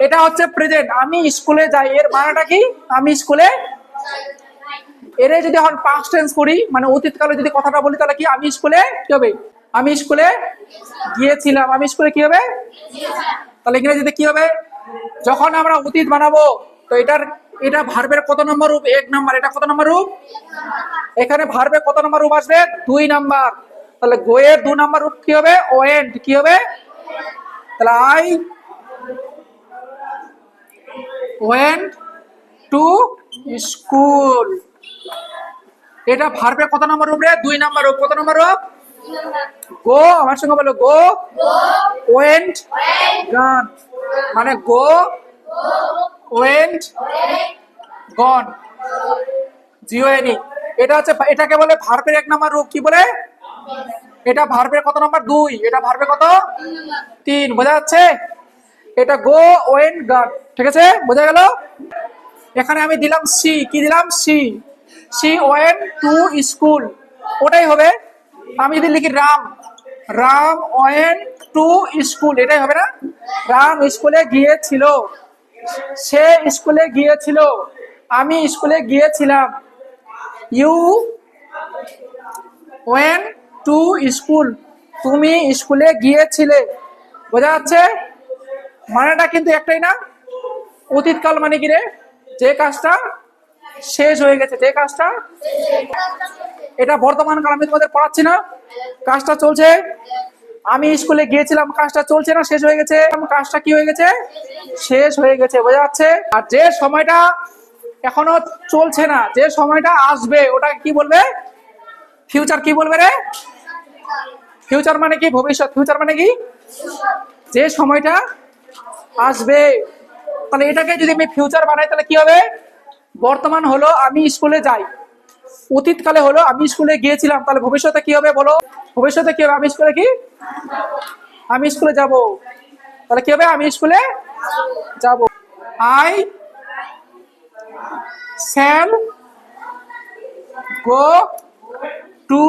এটা হচ্ছে প্রেজেন্ট, আমি স্কুলে যাই, এর মানেটা কি? আমি স্কুলে। এর যদি এখন পাস্ট টেন্স করি, মানে অতীতকালে যদি কথাটা বলি, তাহলে কি? আমি স্কুলে কি হবে? আমি স্কুলে গিয়েছিলাম। আমি স্কুলে কি হবে? তাহলে ইংরেজিতে কি হবে? যখন আমরা অতীত বানাবো, তো এটা ভার্বের কত নম্বর রূপ? 1 নাম্বার। এটা কত নম্বর রূপ? এখানে ভার্বের কত নম্বর রূপ আসবে? 2 নাম্বার। তাহলে গো এর 2 নাম্বার রূপ কি হবে? ওয়েন্ট। কি হবে? তাহলে আই ওয়েন্ট টু স্কুল। এটা ভার্বের কত নম্বর রূপ রে? 2 নাম্বার রূপ। কত নম্বর রূপ? গো। আমার সঙ্গে বলো, গো ওয়েন্ট গান, মানে গো ওয়েন্ট গন, জিওএনই। এটা হচ্ছে, এটাকে বলে ভার্বের 1 নাম্বার রূপ। কি বলে? এটা ভার্বের কত নাম্বার? 2। এটা ভার্বের কত? 3। বোঝা যাচ্ছে? এটা গো ওয়েন্ট গান। ঠিক আছে, বোঝা গেল? এখানে আমি দিলাম সি। কি দিলাম? C. C went to school, ওটাই হবে। আমি যদি লিখি Ram, Ram went to school, এটাই হবে না? রাম স্কুলে গিয়েছিল, সে স্কুলে গিয়েছিল, আমি স্কুলে গিয়েছিলাম। ইউ ওয়েন্ট টু স্কুল, তুমি স্কুলে গিয়েছিলে। বোঝা যাচ্ছে? মানেটা কিন্তু একটাই না? অতীতকাল মানে কি রে? যে কাজটা শেষ হয়ে গেছে, যে কাজটা। এটা বর্তমান কাল, আমি তোমাদের পড়াচ্ছি না, কাজটা চলছে। আমি স্কুলে গিয়েছিলাম, কাজটা চলছে না শেষ হয়ে গেছে? কাজটা কি হয়ে গেছে? শেষ হয়ে গেছে। বোঝা যাচ্ছে? আর যে সময়টা এখনো চলছে না, যে সময়টা আসবে, ওটা কি বলবে? ফিউচার। কি বলবে রে? ফিউচার মানে কি? ভবিষ্যৎ। ফিউচার মানে কি? যে সময়টা আসবে। তাহলে এটাকে যদি আমি ফিউচার বানাই, তাহলে কি হবে? বর্তমান হলো আমি স্কুলে যাই, অতীতকালে হলো আমি স্কুলে গিয়েছিলাম, তাহলে ভবিষ্যতে কি হবে বলো? ভবিষ্যতে কি হবে? আমি স্কুলে কি? আমি স্কুলে যাব। তাহলে কি হবে? আমি স্কুলে যাব। I shall go to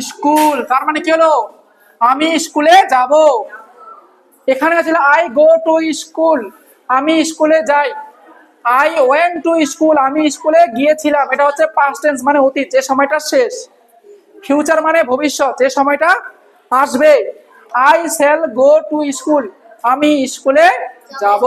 school. তার মানে কি হলো? আমি স্কুলে যাব। এখানে ছিল আই গো টু স্কুল, আমি স্কুলে যাই। আই ওয়েন্ট টু স্কুল, আমি স্কুলে গিয়েছিলাম। এটা হচ্ছে পাস্ট টেন্স, মানে অতীত, যে সময়টা শেষ। ফিউচার মানে ভবিষ্যৎ, যে সময়টা আসবে। I shall go to school, আমি স্কুলে যাব।